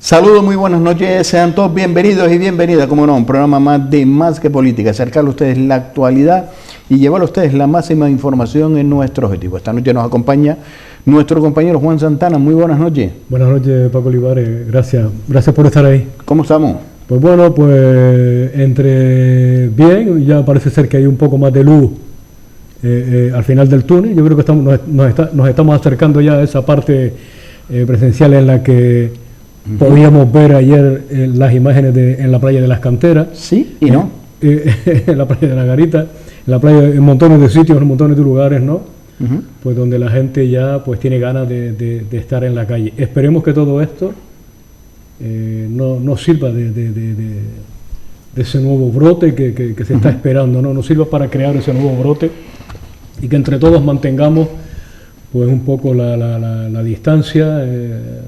Saludos, muy buenas noches, sean todos bienvenidos y bienvenidas, como no, un programa más de Más que Política, acercarle a ustedes la actualidad y llevar a ustedes la máxima información en nuestro objetivo. Esta noche nos acompaña nuestro compañero Juan Santana. Muy buenas noches. Buenas noches, Paco Olivares, gracias por estar ahí. ¿Cómo estamos? Pues bueno, pues entre bien, ya parece ser que hay un poco más de luz al final del túnel. Yo creo que nos estamos acercando ya a esa parte presencial en la que podíamos ver ayer las imágenes en la playa de las Canteras. Sí y no. En la playa de la Garita, en la playa, en montones de sitios, en montones de lugares, ¿no? Pues donde la gente ya pues tiene ganas de estar en la calle. Esperemos que todo esto no sirva de ese nuevo brote que se está esperando, ¿no? No sirva para crear ese nuevo brote y que entre todos mantengamos pues un poco la distancia,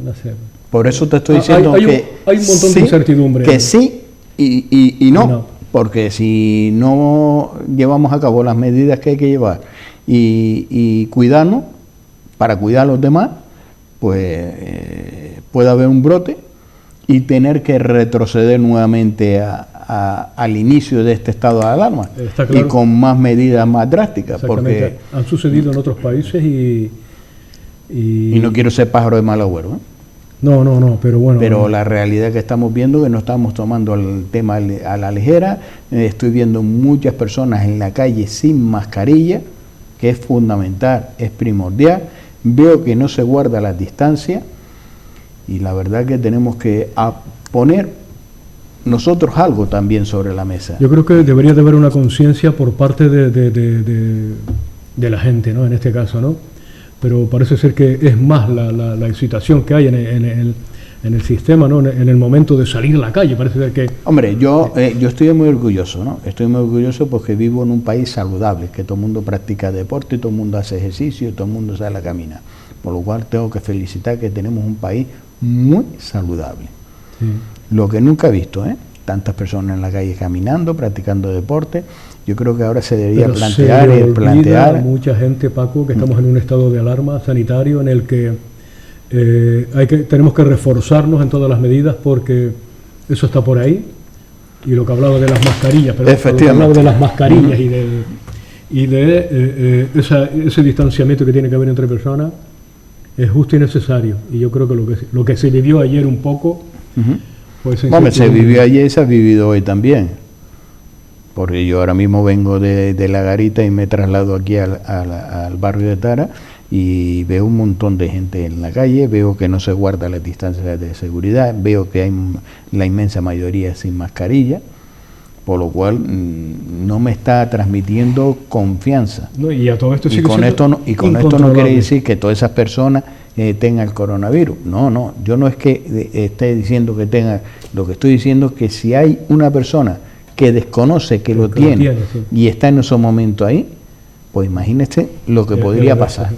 no sé. Por eso te estoy diciendo hay que un montón de incertidumbre. Que sí y no, porque si no llevamos a cabo las medidas que hay que llevar y cuidarnos para cuidar a los demás, pues puede haber un brote y tener que retroceder nuevamente al inicio de este estado de alarma. Está claro. Y con más medidas más drásticas. Porque han sucedido en otros países y no quiero ser pájaro de mal agüero, ¿eh? No, pero bueno. Pero la realidad que estamos viendo, que no estamos tomando el tema a la ligera. Estoy viendo muchas personas en la calle sin mascarilla, que es fundamental, es primordial. Veo que no se guarda la distancia y la verdad que tenemos que poner nosotros algo también sobre la mesa. Yo creo que debería de haber una conciencia por parte de la gente, ¿no? En este caso, ¿no? Pero parece ser que es más la excitación que hay en el sistema, ¿no? En el momento de salir a la calle, parece ser que... Hombre, yo estoy muy orgulloso, ¿no? Estoy muy orgulloso porque vivo en un país saludable, que todo el mundo practica deporte, todo el mundo hace ejercicio, todo el mundo sale a caminar. Por lo cual tengo que felicitar que tenemos un país muy saludable. Sí. Lo que nunca he visto, tantas personas en la calle caminando, practicando deporte. Yo creo que ahora se debería plantear mucha gente, Paco, que estamos en un estado de alarma sanitario en el que tenemos que reforzarnos en todas las medidas porque eso está por ahí. Y lo que hablaba de las mascarillas, y de ese distanciamiento que tiene que haber entre personas es justo y necesario. Y yo creo que lo que se vivió ayer un poco, pues se vivió ayer y se ha vivido hoy también. Porque yo ahora mismo vengo de la Garita y me traslado aquí al barrio de Tara y veo un montón de gente en la calle, veo que no se guarda las distancias de seguridad, veo que hay la inmensa mayoría sin mascarilla, por lo cual no me está transmitiendo confianza. Y a todo esto y con esto no quiere decir que todas esas personas tengan el coronavirus. No, yo no es que esté diciendo que tenga, lo que estoy diciendo es que si hay una persona que desconoce que lo tiene sí, y está en esos momentos ahí, pues imagínese lo que podría pasar.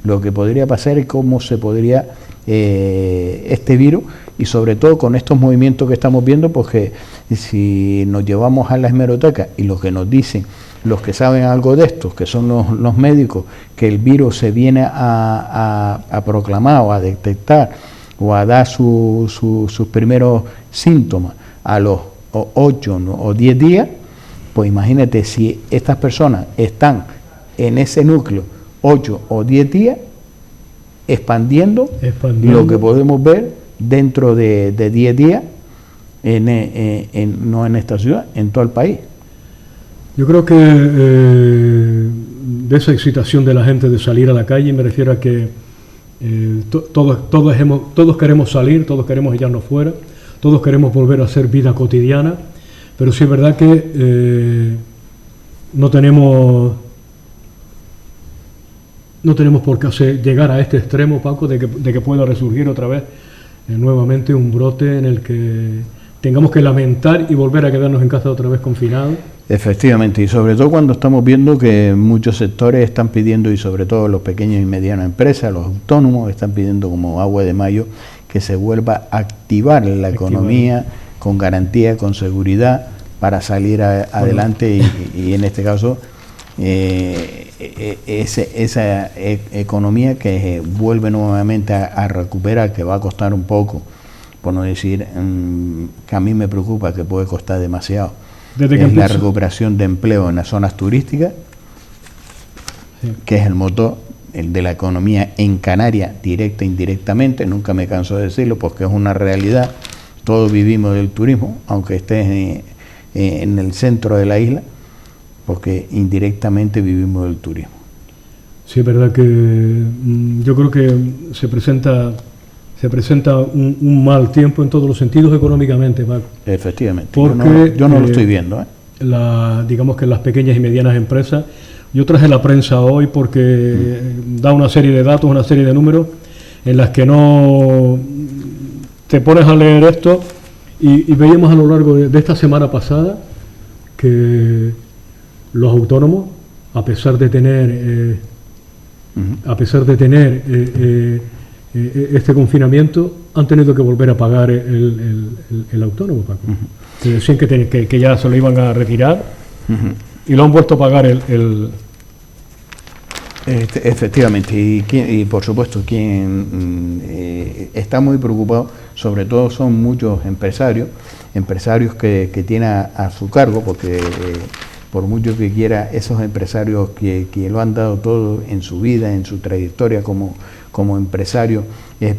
Lo que podría pasar es cómo se podría este virus, y sobre todo con estos movimientos que estamos viendo, porque si nos llevamos a la hemeroteca y lo que nos dicen los que saben algo de esto, que son los médicos, que el virus se viene a proclamar o a detectar o a dar sus primeros síntomas a los 8 o 10 días, pues imagínate si estas personas están en ese núcleo 8 o 10 días expandiendo lo que podemos ver dentro de 10 días no en esta ciudad, en todo el país. Yo creo que de esa excitación de la gente de salir a la calle, me refiero a que todos queremos salir, todos queremos echarnos fuera, todos queremos volver a hacer vida cotidiana, pero sí es verdad que no tenemos por qué llegar a este extremo, Paco, de que pueda resurgir otra vez nuevamente un brote en el que tengamos que lamentar y volver a quedarnos en casa otra vez confinados. Efectivamente, y sobre todo cuando estamos viendo que muchos sectores están pidiendo, y sobre todo los pequeños y medianas empresas, los autónomos, están pidiendo como agua de mayo que se vuelva a activar la economía con garantía, con seguridad, para salir adelante y en este caso esa economía que vuelve nuevamente a recuperar, que va a costar un poco, por no decir que a mí me preocupa, que puede costar demasiado, Desde que es la empezó. recuperación de empleo en las zonas turísticas, Sí. que es el motor el de la economía en Canarias, directa e indirectamente. Nunca me canso de decirlo porque es una realidad. Todos vivimos del turismo, aunque estés en el centro de la isla, porque indirectamente vivimos del turismo. Sí, es verdad que yo creo que se presenta un mal tiempo en todos los sentidos económicamente, Paco. Efectivamente. Porque, yo no lo estoy viendo. Digamos que las pequeñas y medianas empresas, yo traje la prensa hoy porque da una serie de datos, una serie de números en las que no te pones a leer esto y veíamos a lo largo de esta semana pasada que los autónomos, a pesar de tener este confinamiento, han tenido que volver a pagar el autónomo, Paco. Que decían que ya se lo iban a retirar y lo han vuelto a pagar Efectivamente, y por supuesto quien está muy preocupado, sobre todo son muchos empresarios que tienen a su cargo, porque por mucho que quiera, esos empresarios que lo han dado todo en su vida, en su trayectoria como empresario,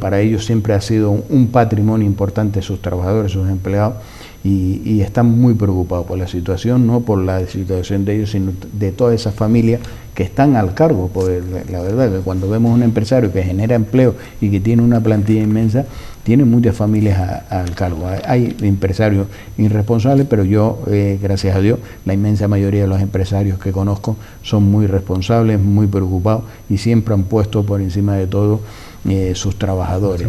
para ellos siempre ha sido un patrimonio importante sus trabajadores, sus empleados, y están muy preocupados por la situación, no por la situación de ellos, sino de todas esas familias que están al cargo. Porque la verdad que cuando vemos un empresario que genera empleo y que tiene una plantilla inmensa, tiene muchas familias al cargo. Hay empresarios irresponsables, pero yo, gracias a Dios, la inmensa mayoría de los empresarios que conozco son muy responsables, muy preocupados y siempre han puesto por encima de todo sus trabajadores.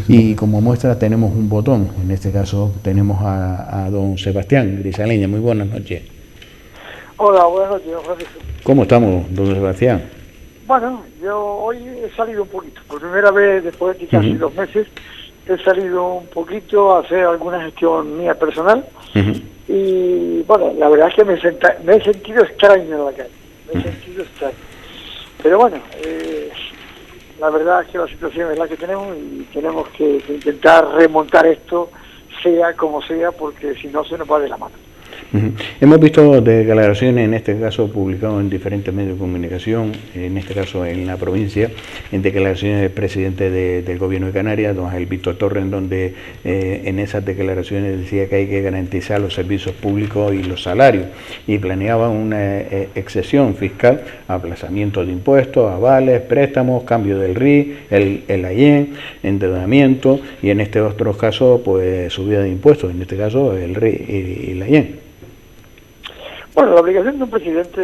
Y como muestra tenemos un botón, en este caso tenemos a don Sebastián Grisaleña. Muy buenas noches. Hola, buenas noches, don Francisco. ¿Cómo estamos, don Sebastián? Bueno, yo hoy he salido un poquito, por primera vez después de casi 2 meses, he salido un poquito a hacer alguna gestión mía personal, y bueno, la verdad es que me he sentido extraño en la calle, pero bueno, la verdad es que la situación es la que tenemos y tenemos que intentar remontar esto, sea como sea, porque si no se nos va de la mano. Hemos visto declaraciones, en este caso publicadas en diferentes medios de comunicación, en este caso en la provincia, en declaraciones del presidente del gobierno de Canarias, don Ángel Víctor Torres, en donde en esas declaraciones decía que hay que garantizar los servicios públicos y los salarios, y planeaba una excepción fiscal, aplazamiento de impuestos, avales, préstamos, cambio del RI, el AIEN, endeudamiento, y en este otro caso pues subida de impuestos, en este caso el RI y el AIEN. Bueno, la obligación de un presidente,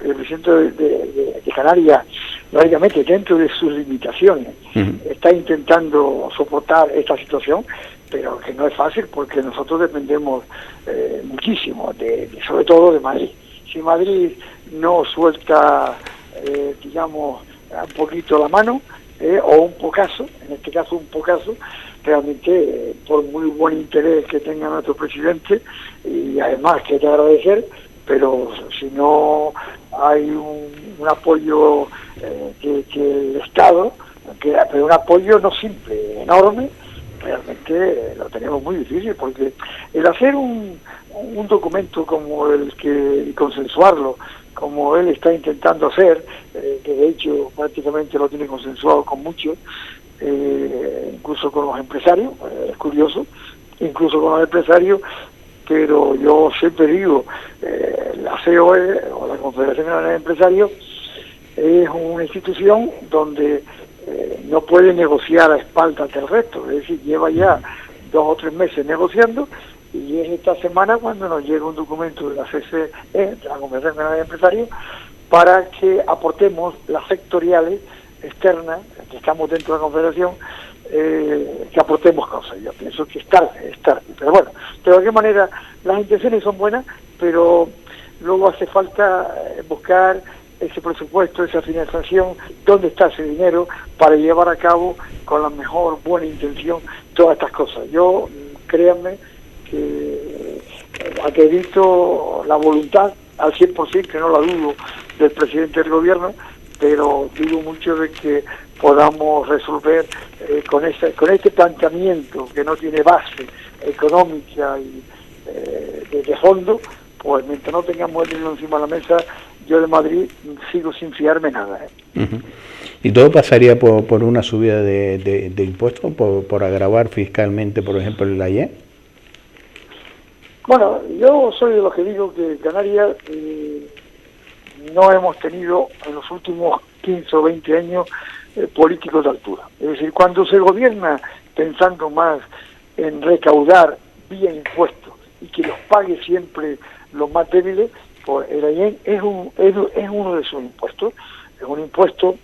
el presidente de Canarias, lógicamente dentro de sus limitaciones, está intentando soportar esta situación, pero que no es fácil porque nosotros dependemos muchísimo, sobre todo de Madrid. Si Madrid no suelta, digamos, un poquito la mano, o un pocazo, en este caso un pocazo, realmente por muy buen interés que tenga nuestro presidente, y además que te agradecer, pero si no hay un apoyo que el Estado, pero un apoyo no simple, enorme, realmente lo tenemos muy difícil, porque el hacer un documento como el que, y consensuarlo, como él está intentando hacer, que de hecho prácticamente lo tiene consensuado con muchos, incluso con los empresarios, es curioso, incluso con los empresarios, pero yo siempre digo, la COE, o la Confederación de Empresarios, es una institución donde no puede negociar a espaldas del resto, es decir, lleva ya 2 o 3 meses negociando, y es esta semana cuando nos llega un documento de la CCE, de la Confederación de Empresarios, para que aportemos las sectoriales externas, que estamos dentro de la Confederación, que aportemos cosas. Yo pienso que es tarde, pero bueno, de cualquier manera las intenciones son buenas, pero luego hace falta buscar ese presupuesto, esa financiación, dónde está ese dinero para llevar a cabo con la mejor buena intención todas estas cosas. Yo, créanme, que acredito la voluntad al 100%, que no la dudo, del presidente del gobierno, pero dudo mucho de que podamos resolver con este planteamiento que no tiene base económica y de fondo. Pues mientras no tengamos el dinero encima de la mesa, yo de Madrid sigo sin fiarme nada. ¿Y todo pasaría por una subida de impuestos, por agravar fiscalmente, por ejemplo, el IE? Bueno, yo soy de los que digo que en Canarias no hemos tenido en los últimos 15 o 20 años políticos de altura. Es decir, cuando se gobierna pensando más en recaudar vía impuestos y que los pague siempre los más débiles, pues el IEN es uno de esos impuestos. Es un impuesto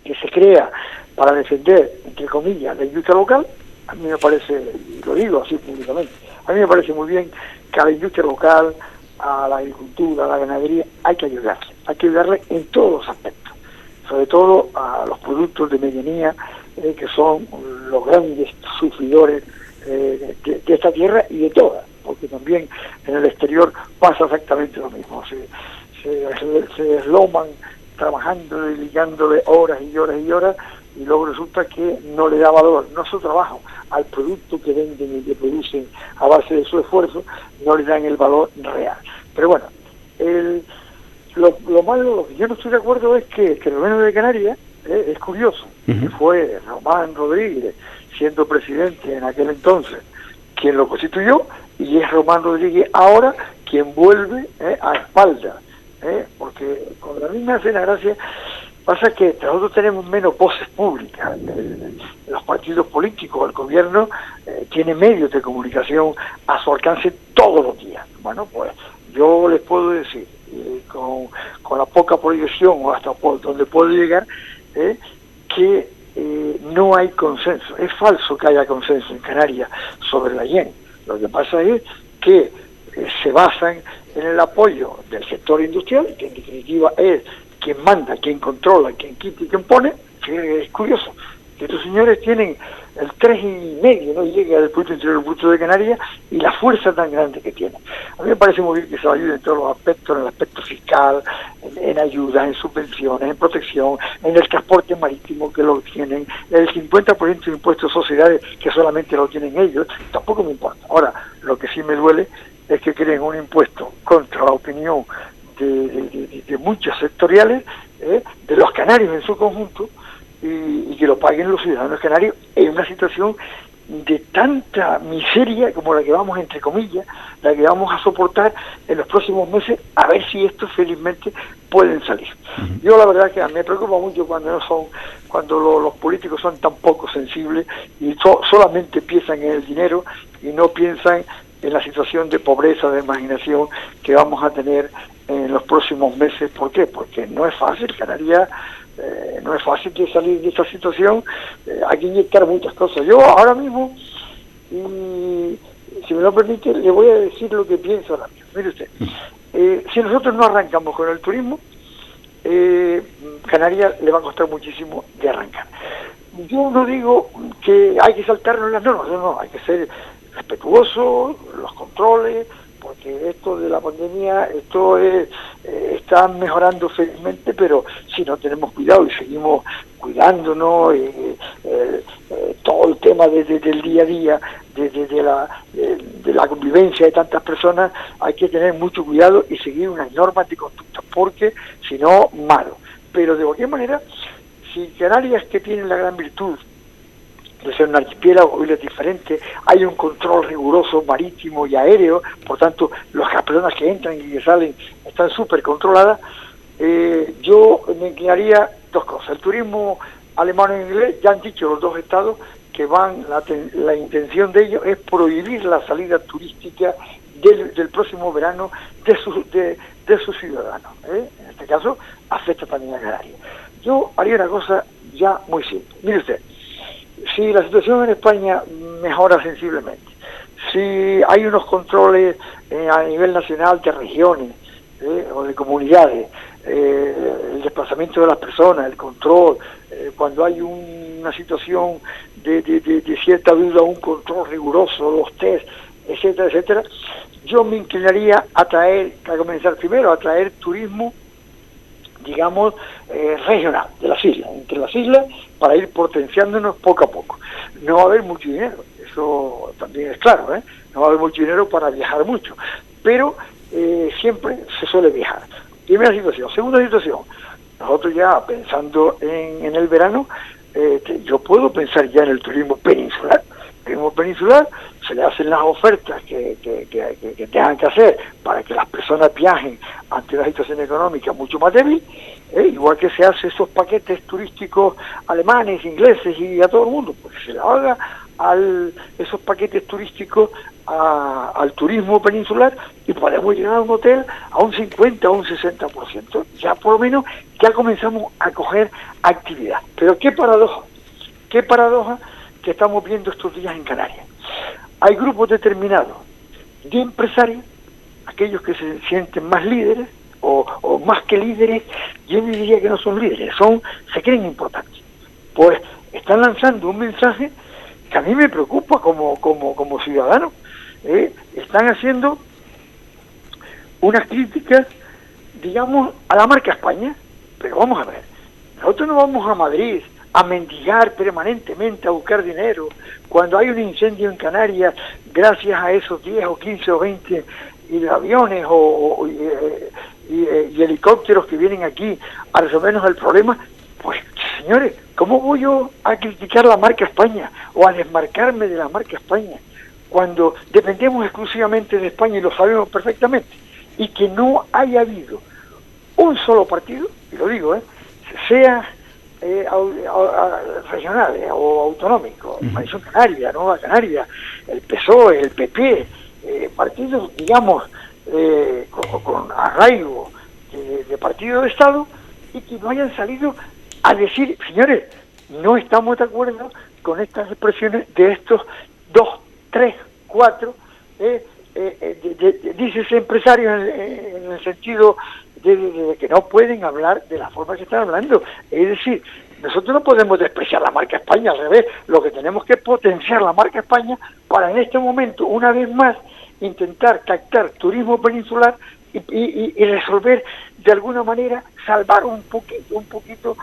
que se crea para defender, entre comillas, la industria local. A mí me parece, y lo digo así públicamente, a mí me parece muy bien que a la industria local, a la agricultura, a la ganadería, hay que ayudarle en todos los aspectos, sobre todo a los productos de medianía, que son los grandes sufridores de esta tierra y de todas, porque también en el exterior pasa exactamente lo mismo. Se desloman trabajando, dedicándole horas y horas y horas, y luego resulta que no le da valor, no su trabajo, al producto que venden y que producen a base de su esfuerzo, no le dan el valor real. Pero bueno, lo malo, lo que yo no estoy de acuerdo es que el gobierno de Canarias, es curioso, que fue Román Rodríguez, siendo presidente en aquel entonces, quien lo constituyó, y es Román Rodríguez ahora quien vuelve a espaldas, porque cuando a mí me hace la gracia, pasa que nosotros tenemos menos voces públicas. Los partidos políticos, el gobierno tiene medios de comunicación a su alcance todos los días. Bueno, pues yo les puedo decir, con la poca proyección o hasta por donde puedo llegar, que no hay consenso. Es falso que haya consenso en Canarias sobre la IEN. Lo que pasa es que se basan en el apoyo del sector industrial, que en definitiva es quien manda, quien controla, quien quita y quien pone. Es curioso que estos señores tienen el 3,5, no llega al Producto Interior Bruto de Canarias, y la fuerza tan grande que tienen. A mí me parece muy bien que se ayude en todos los aspectos, en el aspecto fiscal, en ayudas, en subvenciones, en protección, en el transporte marítimo, que lo tienen, el 50% de impuestos de sociedades, que solamente lo tienen ellos. Tampoco me importa. Ahora, lo que sí me duele es que creen un impuesto contra la opinión de muchos sectoriales, de los canarios en su conjunto, y que lo paguen los ciudadanos canarios en una situación de tanta miseria como la que vamos, entre comillas, la que vamos a soportar en los próximos meses, a ver si estos felizmente pueden salir. Yo la verdad que me preocupa mucho cuando los políticos son tan poco sensibles y solamente piensan en el dinero y no piensan en la situación de pobreza, de marginación que vamos a tener en los próximos meses. ¿Por qué? Porque no es fácil, Canarias, no es fácil de salir de esta situación. Hay que inyectar muchas cosas. Yo ahora mismo, si me lo permite, le voy a decir lo que pienso ahora mismo. Mire usted, si nosotros no arrancamos con el turismo, Canarias le va a costar muchísimo de arrancar. Yo no digo que hay que saltarnos las normas, no, hay que ser respetuosos, los controles, porque esto de la pandemia, está mejorando felizmente, pero si no tenemos cuidado y seguimos cuidándonos, todo el tema del día a día, de la convivencia de tantas personas, hay que tener mucho cuidado y seguir unas normas de conducta, porque si no, malo. Pero de cualquier manera, si Canarias, que tienen la gran virtud de ser un archipiélago, islas diferentes, hay un control riguroso marítimo y aéreo, por tanto las personas que entran y que salen están súper controladas. Yo me inclinaría dos cosas: el turismo alemán e inglés, ya han dicho los dos estados que la intención de ellos es prohibir la salida turística del próximo verano de sus ciudadanos, en este caso afecta también a Canarias. Yo haría una cosa ya muy simple. Mire usted, si la situación en España mejora sensiblemente, si hay unos controles a nivel nacional de regiones o de comunidades, el desplazamiento de las personas, el control, cuando hay una situación de cierta duda, un control riguroso, los test, etcétera, etcétera, yo me inclinaría a comenzar primero a traer turismo digamos, regional, de las islas, entre las islas, para ir potenciándonos poco a poco. No va a haber mucho dinero, eso también es claro, no va a haber mucho dinero para viajar mucho, pero siempre se suele viajar. Primera situación. Segunda situación, nosotros ya pensando en el verano, yo puedo pensar ya en el turismo peninsular. El turismo peninsular se le hacen las ofertas que tengan que hacer para que las personas viajen ante una situación económica mucho más débil, igual que se hace esos paquetes turísticos alemanes, ingleses y a todo el mundo, pues se le haga esos paquetes turísticos al turismo peninsular y podemos llegar a un hotel a un 50 o un 60%. Ya por lo menos ya comenzamos a coger actividad. Pero qué paradoja que estamos viendo estos días en Canarias. Hay grupos determinados de empresarios, aquellos que se sienten más líderes o más que líderes, yo diría que no son líderes, se creen importantes. Pues están lanzando un mensaje que a mí me preocupa como ciudadano. Están haciendo unas críticas, digamos, a la marca España, pero vamos a ver, nosotros no vamos a Madrid a mendigar permanentemente, a buscar dinero, cuando hay un incendio en Canarias, gracias a esos 10 o 15 o 20 aviones y helicópteros que vienen aquí a resolvernos el problema. Pues, señores, ¿cómo voy yo a criticar la marca España o a desmarcarme de la marca España cuando dependemos exclusivamente de España y lo sabemos perfectamente? Y que no haya habido un solo partido, y lo digo, sea regional o autonómico, Coalición Canaria, Nueva Canaria, el PSOE, el PP, partidos, digamos, con arraigo de partido de Estado, y que no hayan salido a decir, señores, no estamos de acuerdo con estas expresiones de estos 2, 3, 4 dices empresarios en el sentido de que no pueden hablar de la forma que están hablando. Es decir, nosotros no podemos despreciar la marca España, al revés, lo que tenemos que potenciar la marca España para en este momento, una vez más, intentar captar turismo peninsular y resolver de alguna manera, salvar un poquito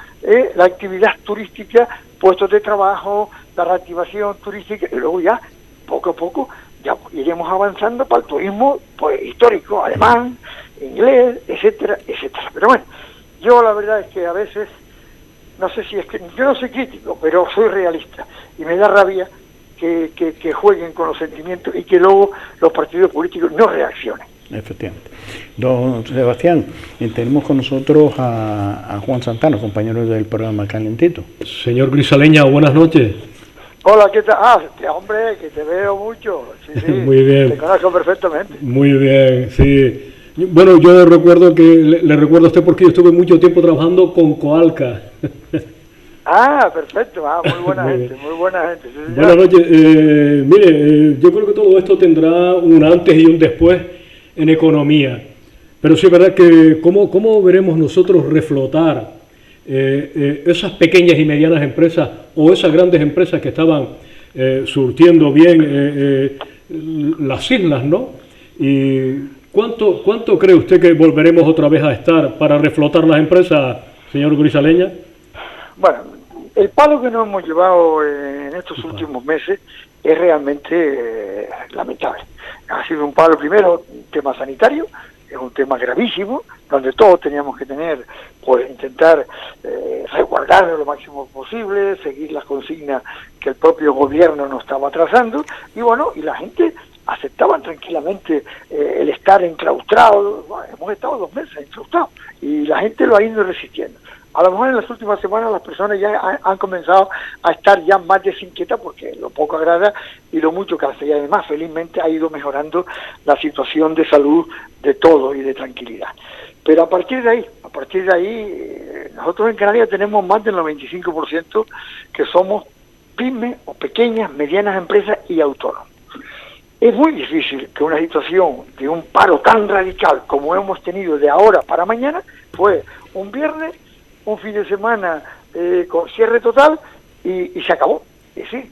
la actividad turística, puestos de trabajo, la reactivación turística, y luego ya, poco a poco, ya iremos avanzando para el turismo pues histórico, alemán, inglés, etcétera, etcétera. Pero bueno, yo la verdad es que a veces, no sé si es que, yo no soy crítico, pero soy realista, y me da rabia que jueguen con los sentimientos y que luego los partidos políticos no reaccionen. Efectivamente. Don Sebastián, tenemos con nosotros a Juan Santana, compañero del programa Calentito. Señor Grisaleña, buenas noches. Hola, ¿qué tal? Hombre, que te veo mucho. Sí, muy bien. Te conozco perfectamente. Muy bien, sí. Bueno, yo recuerdo que le recuerdo a usted porque yo estuve mucho tiempo trabajando con Coalca. Perfecto. Muy buena gente, muy buena gente. Sí, buenas noches. Mire, yo creo que todo esto tendrá un antes y un después en economía. Pero sí es verdad que ¿cómo veremos nosotros reflotar esas pequeñas y medianas empresas o esas grandes empresas que estaban surtiendo bien las islas, ¿no? Y ¿cuánto cree usted que volveremos otra vez a estar para reflotar las empresas, señor Grisaleña? Bueno, el palo que nos hemos llevado en estos últimos meses es realmente lamentable. Ha sido un palo, primero, un tema sanitario, es un tema gravísimo, donde todos teníamos que tener, pues intentar resguardarnos lo máximo posible, seguir las consignas que el propio gobierno nos estaba trazando, y bueno, y la gente aceptaban tranquilamente el estar enclaustrado. Bueno, hemos estado 2 meses enclaustrados, y la gente lo ha ido resistiendo. A lo mejor en las últimas semanas las personas ya han comenzado a estar ya más desinquietas porque lo poco agrada y lo mucho cansa, y además felizmente ha ido mejorando la situación de salud de todos y de tranquilidad. Pero a partir de ahí, nosotros en Canarias tenemos más del 95% que somos pymes o pequeñas, medianas empresas y autónomos. Es muy difícil que una situación de un paro tan radical como hemos tenido de ahora para mañana, fue un viernes, un fin de semana con cierre total y se acabó. Es decir,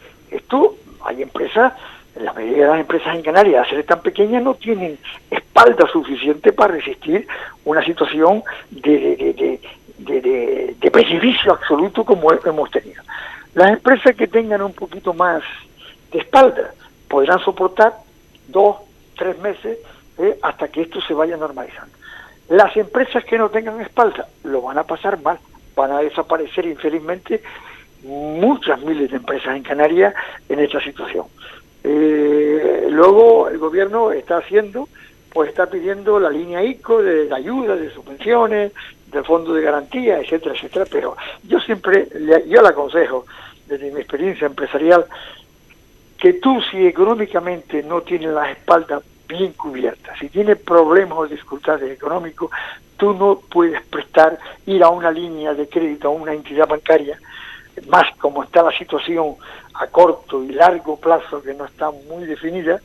hay empresas, la mayoría de las empresas en Canarias, al ser tan pequeñas, no tienen espalda suficiente para resistir una situación de de precipicio absoluto como hemos tenido. Las empresas que tengan un poquito más de espalda podrán soportar 2, 3 meses hasta que esto se vaya normalizando. Las empresas que no tengan espalda lo van a pasar mal, van a desaparecer infelizmente muchas miles de empresas en Canarias en esta situación. Luego el gobierno está pidiendo la línea ICO de ayuda, de subvenciones, del fondo de garantía, etcétera, etcétera, pero yo le aconsejo, desde mi experiencia empresarial, que tú, si económicamente no tienes las espaldas bien cubiertas, si tienes problemas o dificultades económicos, tú no puedes ir a una línea de crédito, a una entidad bancaria, más como está la situación a corto y largo plazo, que no está muy definida.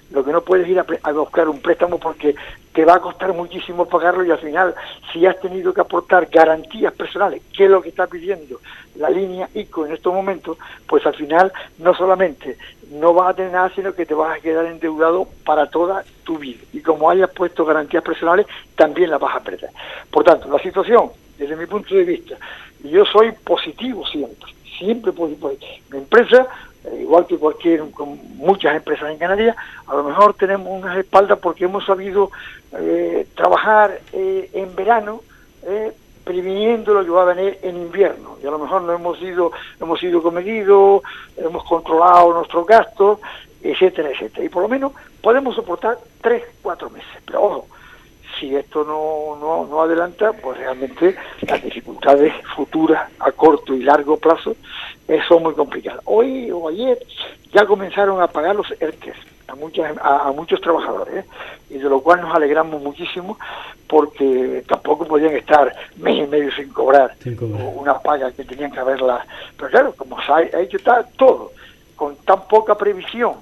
Lo que no puedes ir a buscar un préstamo porque te va a costar muchísimo pagarlo, y al final, si has tenido que aportar garantías personales, que es lo que está pidiendo la línea ICO en estos momentos, pues al final no solamente no vas a tener nada, sino que te vas a quedar endeudado para toda tu vida. Y como hayas puesto garantías personales, también las vas a perder. Por tanto, la situación, desde mi punto de vista, y yo soy positivo siempre positivo. Mi empresa, igual que con muchas empresas en Canarias, a lo mejor tenemos unas espaldas porque hemos sabido trabajar en verano, previniendo lo que va a venir en invierno, y a lo mejor no hemos sido comedidos, hemos controlado nuestros gastos, etcétera, etcétera, y por lo menos podemos soportar 3, 4 meses, pero ojo, si esto no adelanta, pues realmente las dificultades futuras a corto y largo plazo son muy complicadas. Hoy o ayer ya comenzaron a pagar los ERTES a muchos trabajadores, y de lo cual nos alegramos muchísimo, porque tampoco podían estar mes y medio sin cobrar una paga que tenían que haberla. Pero claro, como se ha hecho todo con tan poca previsión,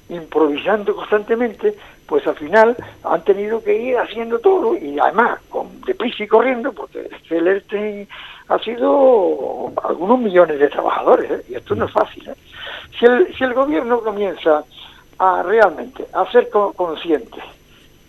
improvisando constantemente, pues al final han tenido que ir haciendo todo, y además con deprisa y corriendo, porque el ERTE ha sido algunos millones de trabajadores, y esto no es fácil. Si el gobierno comienza a realmente a ser consciente,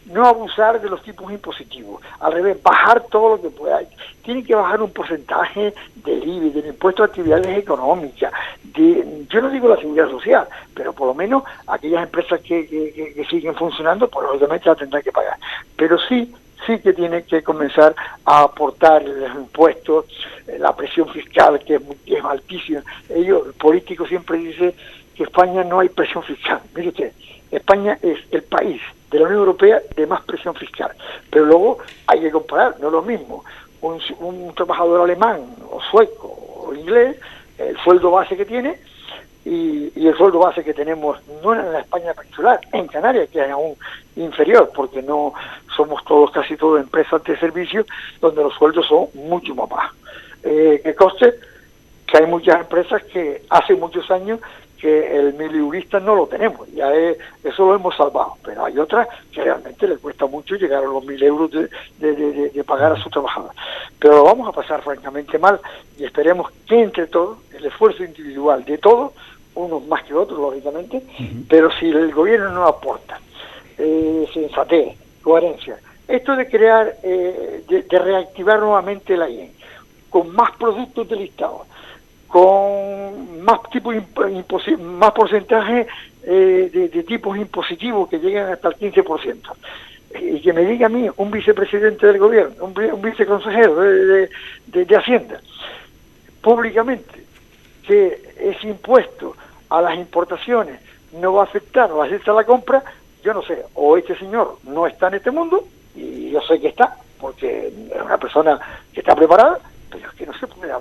no abusar de los tipos impositivos, al revés, bajar todo lo que pueda. Tienen que bajar un porcentaje del IBI, del impuesto a actividades económicas, yo no digo la seguridad social, pero por lo menos aquellas empresas que siguen funcionando, pues obviamente la tendrán que pagar. Pero sí que tienen que comenzar a aportar los impuestos, la presión fiscal, que es altísima. El político siempre dice que España no hay presión fiscal. Mire usted, España es el país de la Unión Europea de más presión fiscal, pero luego hay que comparar, no es lo mismo un trabajador alemán o sueco o inglés, el sueldo base que tiene y el sueldo base que tenemos, no en la España peninsular, en Canarias, que es aún inferior, porque no somos casi todos empresas de servicios donde los sueldos son mucho más bajos. Que conste que hay muchas empresas que hace muchos años que el milieurista no lo tenemos, eso lo hemos salvado, pero hay otras que realmente les cuesta mucho llegar a los 1.000 euros de pagar a sus trabajadores. Pero lo vamos a pasar francamente mal, y esperemos que entre todos, el esfuerzo individual de todos, unos más que otros, lógicamente, pero si el gobierno no aporta sensatez, coherencia, esto de crear, de reactivar nuevamente la IEN, con más productos del Estado, con más más porcentaje de tipos impositivos que llegan hasta el 15%. Y que me diga a mí, un vicepresidente del gobierno, un viceconsejero de Hacienda, públicamente, que ese impuesto a las importaciones no va a afectar, no va a afectar la compra, yo no sé, o este señor no está en este mundo, y yo sé que está, porque es una persona que está preparada, pero es que no se puede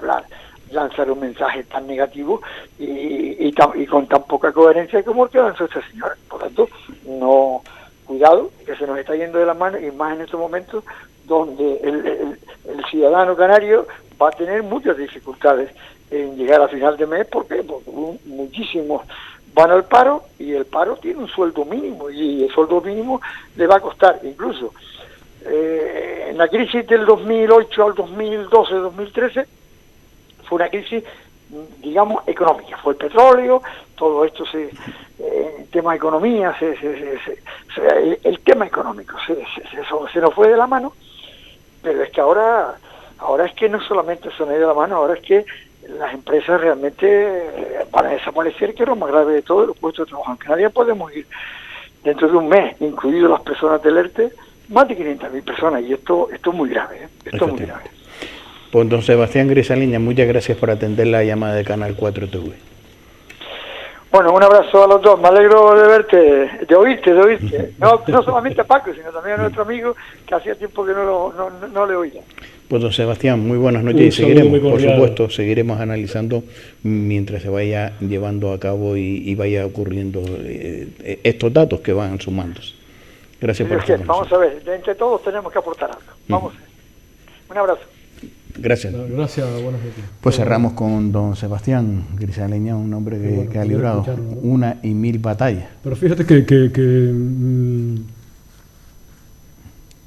lanzar un mensaje tan negativo y con tan poca coherencia como el que lanzó este señor. Por tanto, cuidado, que se nos está yendo de la mano, y más en estos momentos donde el ciudadano canario va a tener muchas dificultades en llegar a final de mes. ¿Por qué? Porque muchísimos van al paro, y el paro tiene un sueldo mínimo, y el sueldo mínimo le va a costar. Incluso en la crisis del 2008 al 2012, 2013, fue una crisis, digamos, económica. Fue el petróleo, todo esto el tema economía, el tema económico se nos fue de la mano, pero es que ahora Ahora es que no solamente se han ido la mano, ahora es que las empresas realmente van a desaparecer, que es lo más grave de todo, los puestos de trabajo. En Canarias podemos ir dentro de un mes, incluidos las personas del ERTE, más de 500.000 personas, y esto es muy grave, esto es muy grave. Pues don Sebastián Grisaleña, muchas gracias por atender la llamada de Canal 4 TV. Bueno, un abrazo a los dos, me alegro de verte, de oírte. No solamente a Paco, sino también a nuestro amigo, que hacía tiempo que no le oía. Pues don Sebastián, muy buenas noches, y seguiremos, por supuesto, seguiremos analizando mientras se vaya llevando a cabo y vaya ocurriendo estos datos que van sumándose. Gracias por estar con nosotros. Vamos a ver, entre todos tenemos que aportar algo. Vamos a ver. Un abrazo. Gracias. Gracias, buenas noches. Pues cerramos con don Sebastián Grisaleña, un hombre que ha librado una y mil batallas. Pero fíjate que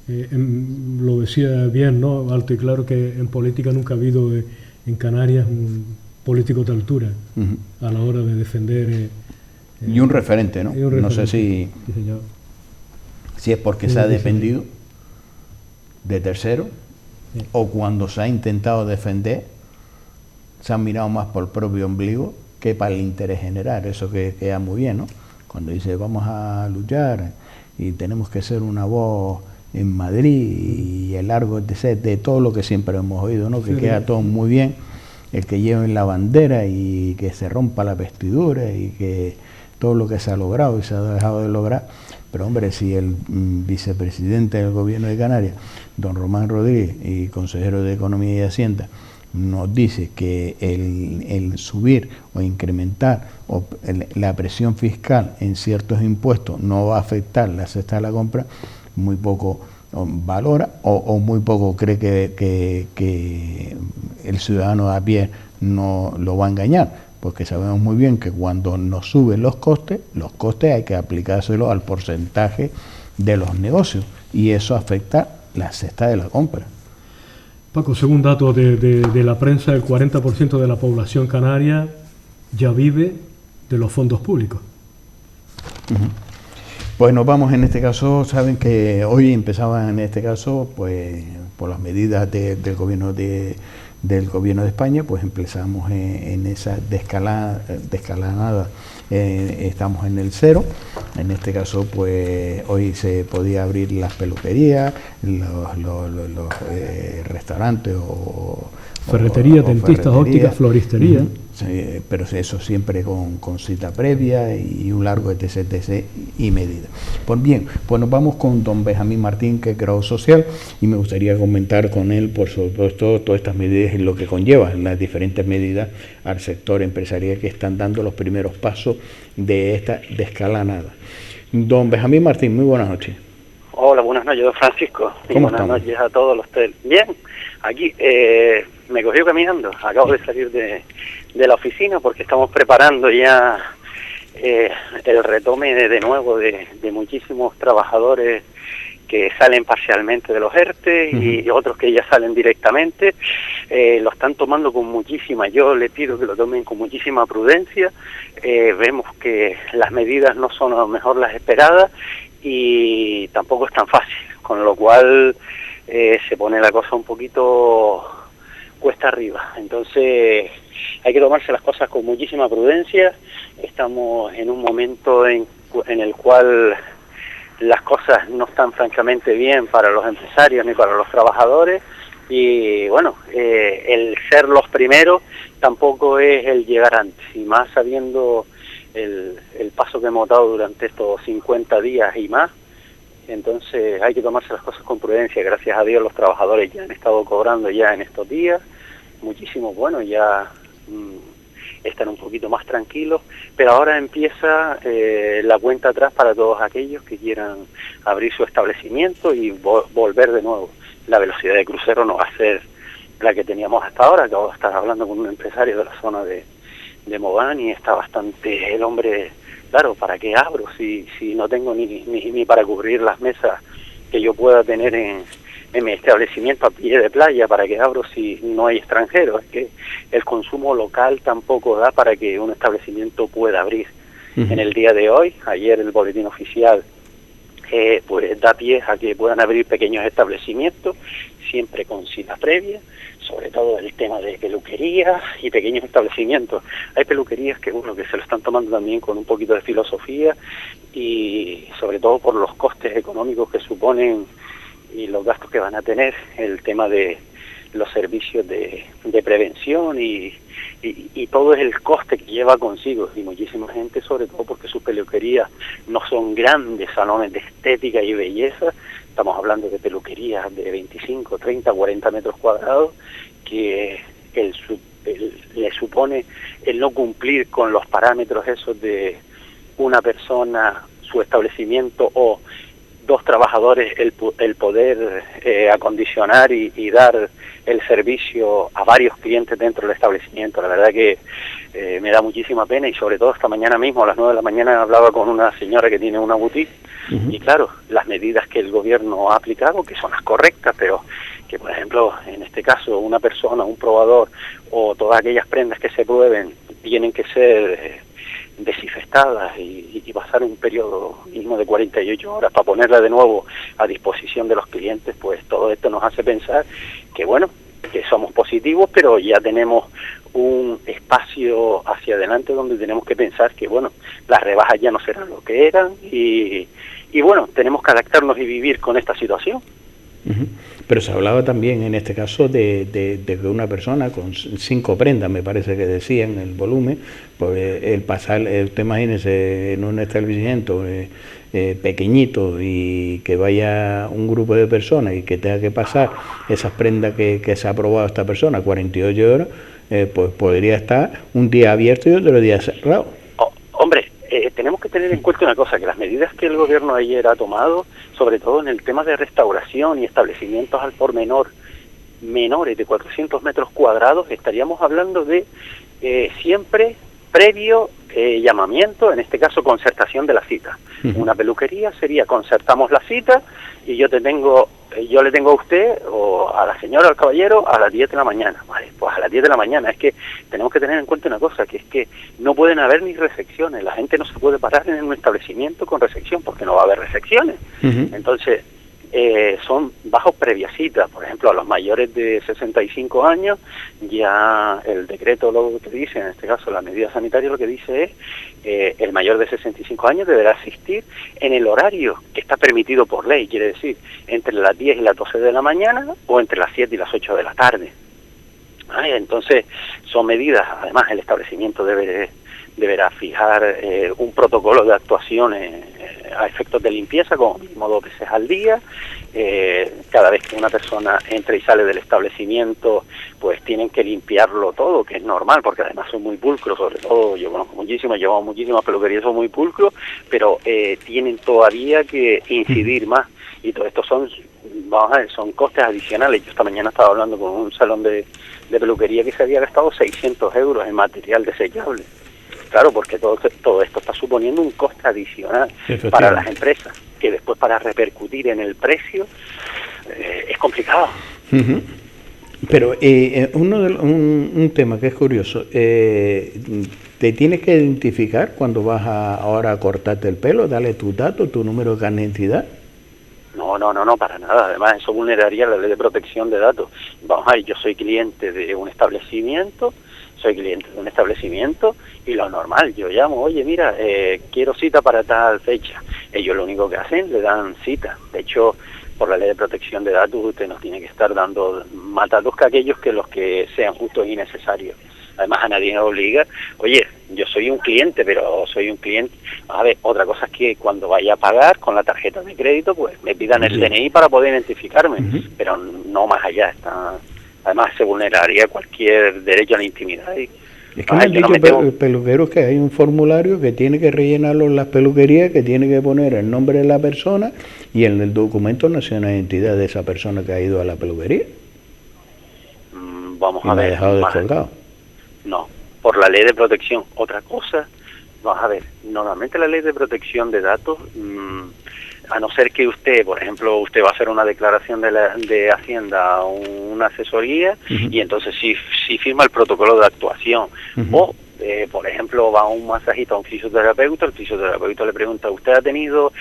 lo decía bien, ¿no? Alto y claro, que en política nunca ha habido en Canarias un político de altura a la hora de defender. Y un referente, ¿no? No sé si es porque se ha defendido de tercero, o cuando se ha intentado defender, se han mirado más por el propio ombligo que para el interés general. Eso que queda muy bien, ¿no? Cuando dice vamos a luchar y tenemos que ser una voz en Madrid y el largo de todo lo que siempre hemos oído, ¿no? Que queda todo muy bien, el que lleven la bandera y que se rompa la vestidura y que todo lo que se ha logrado y se ha dejado de lograr. Pero hombre, si el vicepresidente del gobierno de Canarias, don Román Rodríguez, y consejero de Economía y Hacienda, nos dice que el subir o incrementar la presión fiscal en ciertos impuestos no va a afectar la cesta de la compra, muy poco valora o muy poco cree que el ciudadano de a pie no lo va a engañar, porque sabemos muy bien que cuando nos suben los costes hay que aplicárselos al porcentaje de los negocios, y eso afecta la cesta de la compra. Paco, según datos de la prensa, el 40% de la población canaria ya vive de los fondos públicos. Pues nos vamos en este caso, saben que hoy empezaba en este caso, pues por las medidas del gobierno de España, pues empezamos en esa descalanada, estamos en el 0. En este caso, pues hoy se podía abrir las peluquerías, los restaurantes o ferretería, dentistas, ópticas, floristería. Sí, pero eso siempre con cita previa y un largo etc. y medida. Pues bien, pues nos vamos con don Benjamín Martín, que es grado social, y me gustaría comentar con él, por supuesto, todas estas medidas y lo que conlleva las diferentes medidas al sector empresarial que están dando los primeros pasos de esta descalanada. Don Benjamín Martín, muy buenas noches. Hola, buenas noches, don Francisco. Y buenas noches a todos los tres. Bien, aquí me cogió caminando, acabo de salir de la oficina porque estamos preparando ya el retome de nuevo de muchísimos trabajadores que salen parcialmente de los ERTE y otros que ya salen directamente. Lo están tomando con muchísima, yo le pido que lo tomen con muchísima prudencia. Vemos que las medidas no son a lo mejor las esperadas y tampoco es tan fácil, con lo cual se pone la cosa un poquito cuesta arriba. Entonces hay que tomarse las cosas con muchísima prudencia. Estamos en un momento en el cual las cosas no están francamente bien para los empresarios ni para los trabajadores, y bueno, el ser los primeros tampoco es el llegar antes, y más sabiendo el paso que hemos dado durante estos 50 días y más. Entonces hay que tomarse las cosas con prudencia. Gracias a Dios los trabajadores ya han estado cobrando ya en estos días, muchísimos, bueno, ya están un poquito más tranquilos, pero ahora empieza la cuenta atrás para todos aquellos que quieran abrir su establecimiento y volver de nuevo. La velocidad de crucero no va a ser la que teníamos hasta ahora. Acabo de estar hablando con un empresario de la zona de Mogán y está bastante el hombre, claro, ¿para qué abro si no tengo ni para cubrir las mesas que yo pueda tener en mi establecimiento a pie de playa? ¿Para qué abro si no hay extranjeros? Es que el consumo local tampoco da para que un establecimiento pueda abrir. En el día de hoy, ayer el boletín oficial pues da pie a que puedan abrir pequeños establecimientos, siempre con cita previa, sobre todo el tema de peluquerías y pequeños establecimientos. Hay peluquerías que que se lo están tomando también con un poquito de filosofía y sobre todo por los costes económicos que suponen y los gastos que van a tener, el tema de los servicios de prevención y todo el coste que lleva consigo, y muchísima gente, sobre todo porque sus peluquerías no son grandes salones de estética y belleza. Estamos hablando de peluquerías de 25, 30, 40 metros cuadrados, que le supone el no cumplir con los parámetros esos de una persona, su establecimiento, o 2 trabajadores, el poder acondicionar y dar el servicio a varios clientes dentro del establecimiento. La verdad que me da muchísima pena, y sobre todo esta mañana mismo a las 9 de la mañana hablaba con una señora que tiene una boutique. Y claro, las medidas que el gobierno ha aplicado, que son las correctas, pero que por ejemplo en este caso una persona, un probador, o todas aquellas prendas que se prueben tienen que ser desinfectadas y pasar un periodo mínimo de 48 horas para ponerla de nuevo a disposición de los clientes. Pues todo esto nos hace pensar que bueno, que somos positivos, pero ya tenemos un espacio hacia adelante donde tenemos que pensar que bueno, las rebajas ya no serán lo que eran, y bueno, tenemos que adaptarnos y vivir con esta situación. Pero se hablaba también en este caso de que una persona con 5 prendas, me parece que decían el volumen, pues el pasar, usted imagínese en un establecimiento pequeñito y que vaya un grupo de personas y que tenga que pasar esas prendas que se ha aprobado esta persona, 48 horas, pues podría estar un día abierto y otro día cerrado. Hombre, tenemos que tener en cuenta una cosa, que las medidas que el gobierno ayer ha tomado, sobre todo en el tema de restauración y establecimientos al por menor, menores de 400 metros cuadrados, estaríamos hablando de siempre previo llamamiento, en este caso concertación de la cita. Una peluquería sería: concertamos la cita y yo le tengo a usted o a la señora o al caballero a las 10 de la mañana. Vale, pues a las 10 de la mañana. Es que tenemos que tener en cuenta una cosa, que es que no pueden haber ni recepciones. La gente no se puede parar en un establecimiento con recepción porque no va a haber recepciones. Entonces, son bajos previa cita. Por ejemplo, a los mayores de 65 años, ya el decreto lo que dice, en este caso la medida sanitaria, lo que dice es el mayor de 65 años deberá asistir en el horario que está permitido por ley, quiere decir, entre las 10 y las 12 de la mañana o entre las 7 y las 8 de la tarde. Entonces, son medidas. Además, el establecimiento deberá fijar un protocolo de actuaciones a efectos de limpieza, como mínimo 2 veces al día. Cada vez que una persona entra y sale del establecimiento, pues tienen que limpiarlo todo, que es normal, porque además son muy pulcros. Sobre todo, yo conozco muchísimas, llevamos muchísimas peluquerías, son muy pulcros, pero tienen todavía que incidir más, y todo esto son costes adicionales. Yo esta mañana estaba hablando con un salón de peluquería que se había gastado 600 euros en material desechable. Claro, porque todo esto está suponiendo un coste adicional para las empresas, que después para repercutir en el precio es complicado. Pero un tema que es curioso, ¿te tienes que identificar cuando vas ahora a cortarte el pelo? Dale tus datos, tu número de carnet de identidad. No, para nada. Además, eso vulneraría la ley de protección de datos. Vamos a ver, yo soy cliente de un establecimiento, y lo normal, yo llamo: oye, mira, quiero cita para tal fecha. Ellos lo único que hacen, le dan cita. De hecho, por la ley de protección de datos, usted nos tiene que estar dando más datos que aquellos que los que sean justos y necesarios. Además, a nadie nos obliga. Oye, yo soy un cliente, pero soy un cliente. A ver, otra cosa es que cuando vaya a pagar con la tarjeta de crédito, pues me pidan el DNI para poder identificarme, pero no más allá. Además, se vulneraría cualquier derecho a la intimidad. Es que me han dicho peluqueros que hay un formulario que tiene que rellenarlo en las peluquerías, que tiene que poner el nombre de la persona y en el documento nacional de identidad de esa persona que ha ido a la peluquería. Vamos a ver. Me ha dejado descolgado. No, por la ley de protección. Otra cosa, vamos a ver, normalmente la ley de protección de datos, a no ser que usted, por ejemplo, usted va a hacer una declaración de Hacienda o una asesoría, y entonces sí firma el protocolo de actuación, o por ejemplo va a un masajista, a un fisioterapeuta, el fisioterapeuta le pregunta: ¿usted ha tenido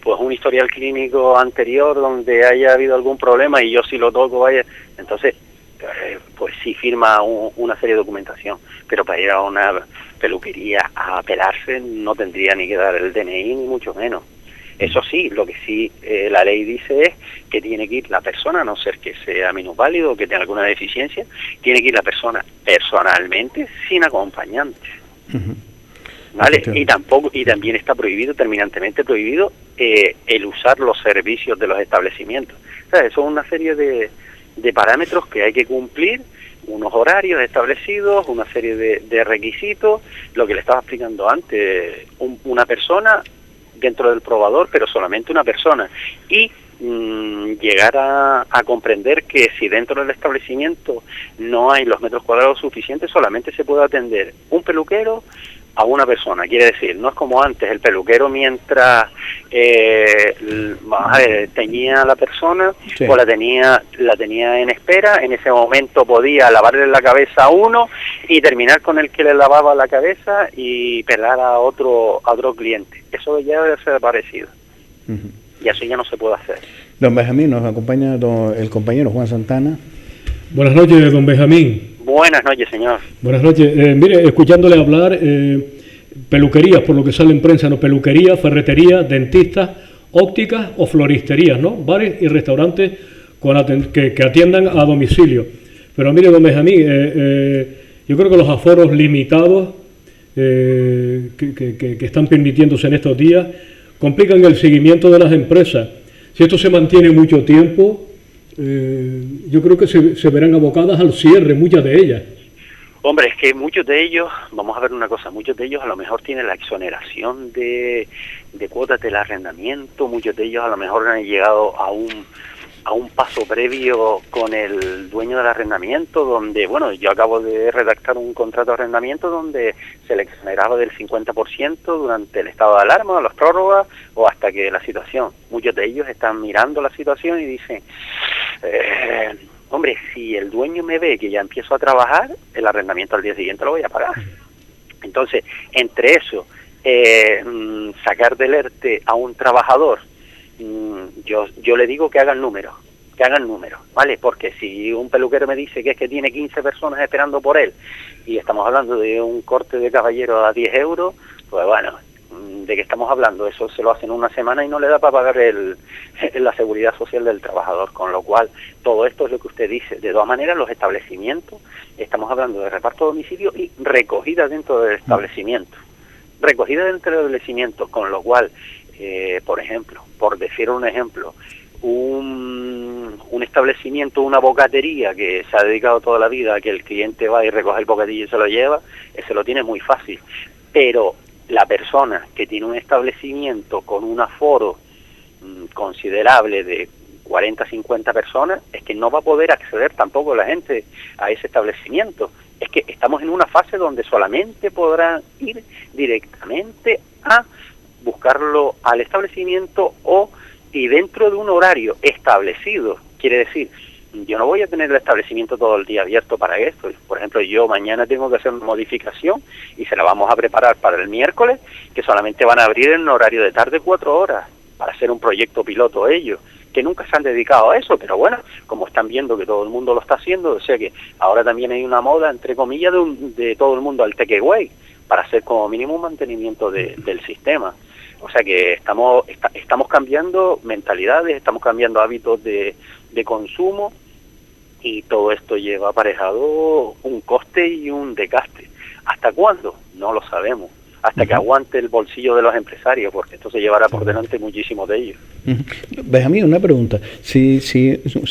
pues un historial clínico anterior donde haya habido algún problema? Y yo si lo toco, vaya. Entonces pues sí firma una serie de documentación, pero para ir a una peluquería a pelarse no tendría ni que dar el DNI ni mucho menos. Eso sí, lo que sí la ley dice es que tiene que ir la persona, a no ser que sea minusválido o que tenga alguna deficiencia, tiene que ir la persona personalmente sin acompañante. ¿Vale? Y también está prohibido, terminantemente prohibido, el usar los servicios de los establecimientos. O sea, eso es una serie de parámetros que hay que cumplir, unos horarios establecidos, una serie de requisitos, lo que le estaba explicando antes, una persona dentro del probador, pero solamente una persona, y llegar a comprender que si dentro del establecimiento no hay los metros cuadrados suficientes, solamente se puede atender un peluquero a una persona. Quiere decir, no es como antes, el peluquero mientras teñía a la persona, sí, o la tenía en espera, en ese momento podía lavarle la cabeza a uno y terminar con el que le lavaba la cabeza y pelar a otro cliente. Eso ya debe ser parecido. Y eso ya no se puede hacer. Don Benjamín, nos acompaña el compañero Juan Santana. Buenas noches, don Benjamín. Buenas noches, señor. Buenas noches. Mire, escuchándole hablar, peluquerías, por lo que sale en prensa, ¿no? Peluquerías, ferreterías, dentistas, ópticas o floristerías, ¿no? Bares y restaurantes que atiendan a domicilio. Pero mire, don Benjamín, yo creo que los aforos limitados que están permitiéndose en estos días complican el seguimiento de las empresas. Si esto se mantiene mucho tiempo, yo creo que se verán abocadas al cierre, muchas de ellas. Hombre, es que muchos de ellos, vamos a ver una cosa, muchos de ellos a lo mejor tienen la exoneración de cuotas del arrendamiento, muchos de ellos a lo mejor han llegado a un paso previo con el dueño del arrendamiento, donde, bueno, yo acabo de redactar un contrato de arrendamiento donde se le exoneraba del 50% durante el estado de alarma, las prórrogas, o hasta que la situación. Muchos de ellos están mirando la situación y dicen, hombre, si el dueño me ve que ya empiezo a trabajar, el arrendamiento al día siguiente lo voy a pagar. Entonces, entre eso, sacar del ERTE a un trabajador, yo le digo que hagan números, ¿vale? Porque si un peluquero me dice que es que tiene 15 personas esperando por él y estamos hablando de un corte de caballero a 10 euros, pues bueno, ¿de qué estamos hablando? Eso se lo hacen una semana y no le da para pagar la seguridad social del trabajador, con lo cual todo esto es lo que usted dice. De todas maneras, los establecimientos, estamos hablando de reparto a domicilio y recogida dentro del establecimiento. Recogida dentro del establecimiento, con lo cual, por ejemplo, por decir un ejemplo, un establecimiento, una bocatería que se ha dedicado toda la vida a que el cliente va y recoge el bocadillo y se lo lleva, ese lo tiene muy fácil. Pero la persona que tiene un establecimiento con un aforo considerable de 40, 50 personas, es que no va a poder acceder tampoco la gente a ese establecimiento. Es que estamos en una fase donde solamente podrán ir directamente a buscarlo al establecimiento y dentro de un horario establecido. Quiere decir, yo no voy a tener el establecimiento todo el día abierto para esto. Por ejemplo, yo mañana tengo que hacer una modificación y se la vamos a preparar para el miércoles, que solamente van a abrir en un horario de tarde 4 horas para hacer un proyecto piloto ellos, que nunca se han dedicado a eso, pero bueno, como están viendo que todo el mundo lo está haciendo, o sea que ahora también hay una moda, entre comillas, de todo el mundo al takeaway, para hacer como mínimo un mantenimiento del sistema. O sea que estamos cambiando mentalidades, estamos cambiando hábitos de consumo, y todo esto lleva aparejado un coste y un desgaste. ¿Hasta cuándo? No lo sabemos. Hasta que aguante el bolsillo de los empresarios, porque esto se llevará por delante muchísimos de ellos. Benjamín, una pregunta. Si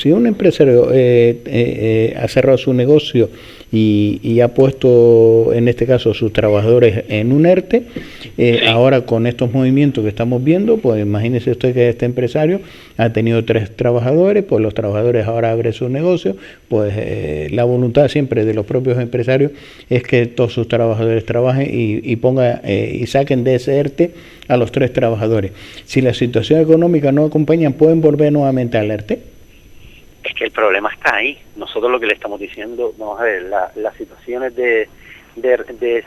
un empresario ha cerrado su negocio y ha puesto, en este caso, sus trabajadores en un ERTE, sí, ahora con estos movimientos que estamos viendo, pues imagínese usted que este empresario ha tenido 3 trabajadores, pues los trabajadores ahora abren su negocio, pues la voluntad siempre de los propios empresarios es que todos sus trabajadores trabajen y saquen de ese ERTE a los 3 trabajadores. Si la situación económica no acompaña, ¿pueden volver nuevamente al ERTE? Es que el problema está ahí. Nosotros lo que le estamos diciendo, vamos a ver, las situaciones de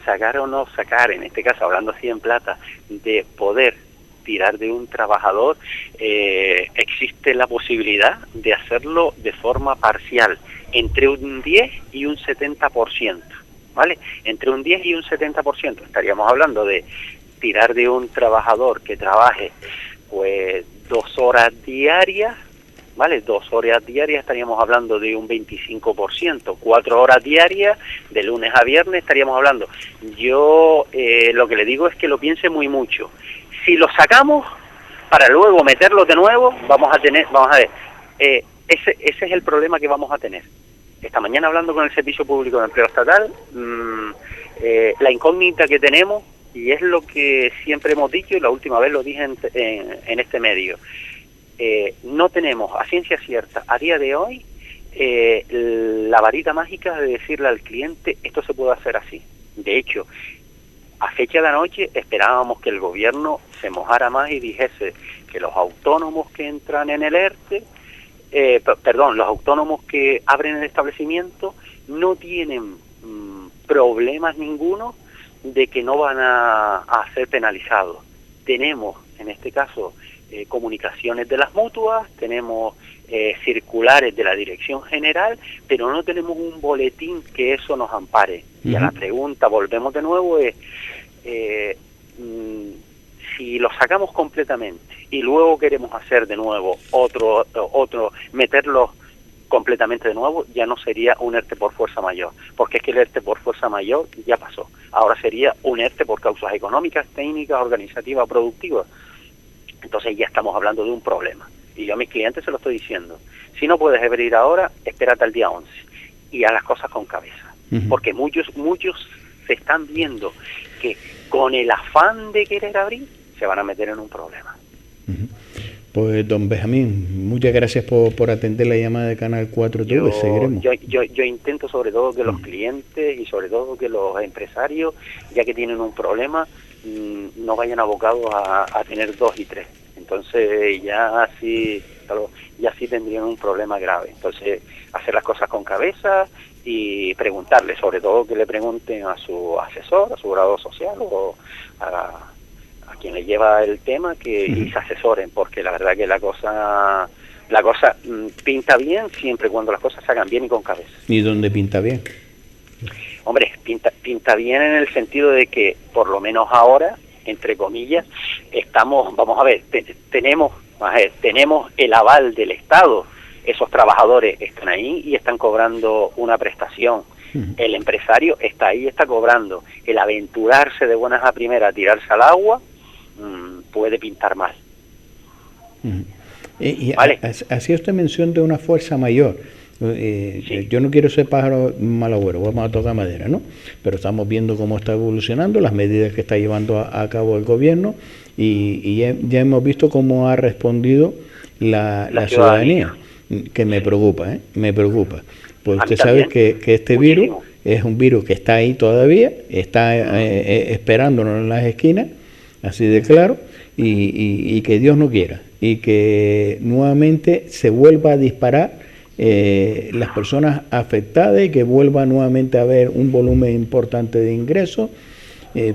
sacar o no sacar, en este caso hablando así en plata, de poder tirar de un trabajador, existe la posibilidad de hacerlo de forma parcial. entre un 10 y un 70%, ¿vale? Entre un 10 y un 70%. Estaríamos hablando de tirar de un trabajador que trabaje pues 2 horas diarias, ¿vale? 2 horas diarias estaríamos hablando de un 25%, 4 horas diarias, de lunes a viernes estaríamos hablando. Yo lo que le digo es que lo piense muy mucho. Si lo sacamos para luego meterlo de nuevo, vamos a ver, ese es el problema que vamos a tener. Esta mañana hablando con el Servicio Público de Empleo Estatal, la incógnita que tenemos, y es lo que siempre hemos dicho, y la última vez lo dije en este medio, no tenemos a ciencia cierta a día de hoy la varita mágica de decirle al cliente esto se puede hacer así. De hecho, a fecha de anoche esperábamos que el gobierno se mojara más y dijese que los autónomos que entran en el ERTE, los autónomos que abren el establecimiento no tienen problemas ninguno de que no van a ser penalizados. Tenemos, en este caso, comunicaciones de las mutuas, tenemos circulares de la Dirección General, pero no tenemos un boletín que eso nos ampare. Y a la pregunta, volvemos de nuevo, es si lo sacamos completamente y luego queremos hacer de nuevo otro meterlo completamente de nuevo, ya no sería un ERTE por fuerza mayor, porque es que el ERTE por fuerza mayor ya pasó. Ahora sería un ERTE por causas económicas, técnicas, organizativas, productivas. Entonces ya estamos hablando de un problema. Y yo a mis clientes se lo estoy diciendo. Si no puedes abrir ahora, espérate al día 11. Y haz las cosas con cabeza. Porque muchos se están viendo que con el afán de querer abrir, se van a meter en un problema. Pues don Benjamín, muchas gracias por atender la llamada de Canal 4 TV. Seguiremos. Yo intento sobre todo que los clientes y sobre todo que los empresarios, ya que tienen un problema, no vayan abocados a tener 2 y 3. Entonces ya sí tendrían un problema grave. Entonces hacer las cosas con cabeza y preguntarle, sobre todo que le pregunten a su asesor, a su orador social o a quien le lleva el tema y se asesoren, porque la verdad que la cosa pinta bien siempre cuando las cosas se hagan bien y con cabeza. ¿Y dónde pinta bien? Hombre, pinta bien en el sentido de que por lo menos ahora, entre comillas, estamos, vamos a ver, tenemos el aval del Estado. Esos trabajadores están ahí y están cobrando una prestación. El empresario está ahí y está cobrando. El aventurarse de buenas a primeras a tirarse al agua puede pintar mal. ¿Vale? Hacía usted mención de una fuerza mayor. Sí. Yo no quiero ser pájaro mal agüero, vamos a tocar madera, ¿no? Pero estamos viendo cómo está evolucionando, las medidas que está llevando a cabo el gobierno y ya hemos visto cómo ha respondido la ciudadanía, que me preocupa, me preocupa. Pues usted sabe que este virus es un virus que está ahí todavía, está esperándonos en las esquinas, así de claro, y que Dios no quiera, y que nuevamente se vuelva a disparar las personas afectadas y que vuelva nuevamente a haber un volumen importante de ingresos,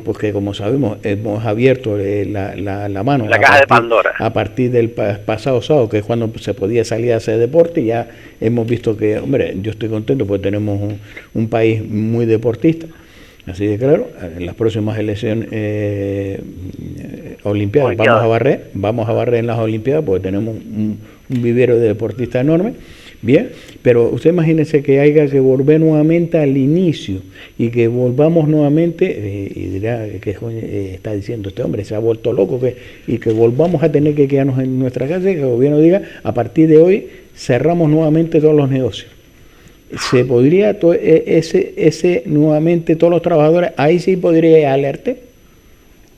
porque como sabemos hemos abierto la mano, la caja de Pandora a partir del pasado sábado, que es cuando se podía salir a hacer deporte, y ya hemos visto que, hombre, yo estoy contento porque tenemos un país muy deportista, así de claro. En las próximas elecciones olimpiadas vamos a barrer en las olimpiadas porque tenemos un vivero de deportistas enorme. Bien, pero usted imagínese que haya que volver nuevamente al inicio y que volvamos nuevamente, y dirá que está diciendo este hombre, se ha vuelto loco, y que volvamos a tener que quedarnos en nuestra casa y que el gobierno diga, a partir de hoy cerramos nuevamente todos los negocios. ¿Se podría ese nuevamente todos los trabajadores, ahí sí podría alerte?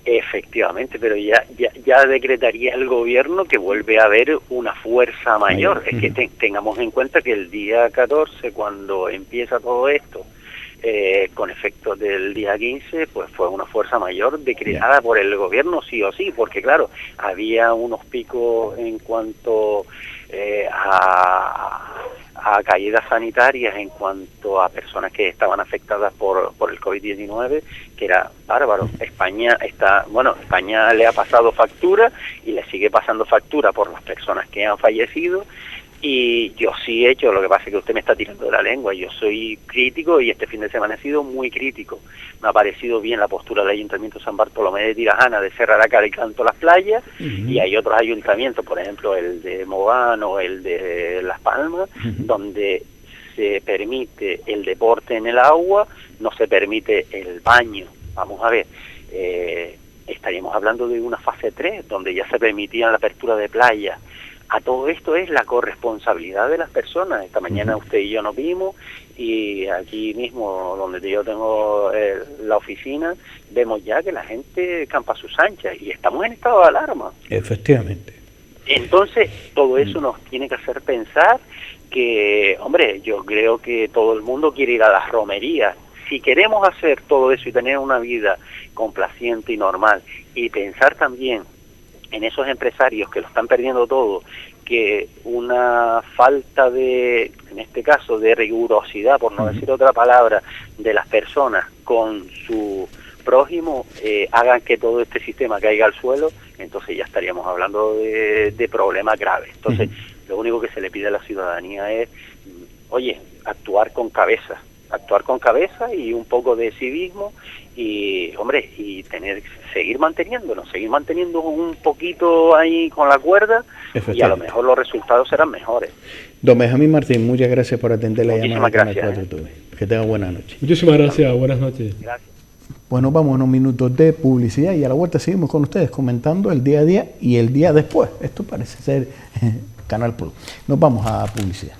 Efectivamente, pero ya decretaría el gobierno que vuelve a haber una fuerza mayor. Es que tengamos en cuenta que el día 14, cuando empieza todo esto, con efectos del día 15, pues fue una fuerza mayor decretada por el gobierno sí o sí, porque claro, había unos picos en cuanto a caídas sanitarias, en cuanto a personas que estaban afectadas por el COVID-19, que era bárbaro. España le ha pasado factura y le sigue pasando factura por las personas que han fallecido, Y yo sí he hecho, lo que pasa es que usted me está tirando de la lengua, yo soy crítico y este fin de semana he sido muy crítico. Me ha parecido bien la postura del Ayuntamiento de San Bartolomé de Tirajana de cerrar a cara y canto las playas, y hay otros ayuntamientos, por ejemplo el de Mogán o el de Las Palmas, donde se permite el deporte en el agua, no se permite el baño. Vamos a ver, estaríamos hablando de una fase 3, donde ya se permitía la apertura de playas. A todo esto es la corresponsabilidad de las personas. Esta mañana usted y yo nos vimos, y aquí mismo donde yo tengo la oficina, vemos ya que la gente campa a sus anchas y estamos en estado de alarma. Efectivamente. Entonces, todo eso nos tiene que hacer pensar que, hombre, yo creo que todo el mundo quiere ir a las romerías. Si queremos hacer todo eso y tener una vida complaciente y normal, y pensar también en esos empresarios que lo están perdiendo todo, que una falta de, en este caso, de rigurosidad, por no decir otra palabra, de las personas con su prójimo, hagan que todo este sistema caiga al suelo, entonces ya estaríamos hablando de problemas graves. Entonces, lo único que se le pide a la ciudadanía es, oye, actuar con cabeza y un poco de civismo, y hombre, y seguir manteniéndonos un poquito ahí con la cuerda, y a lo mejor los resultados serán mejores. Don Benjamín Martín, muchas gracias por atender la llamada. Muchísimas gracias. Que tenga buena noche. Muchísimas gracias, buenas noches. Gracias. Bueno, vamos a unos minutos de publicidad y a la vuelta seguimos con ustedes comentando el día a día y el día después. Esto parece ser Canal Plus. Nos vamos a publicidad.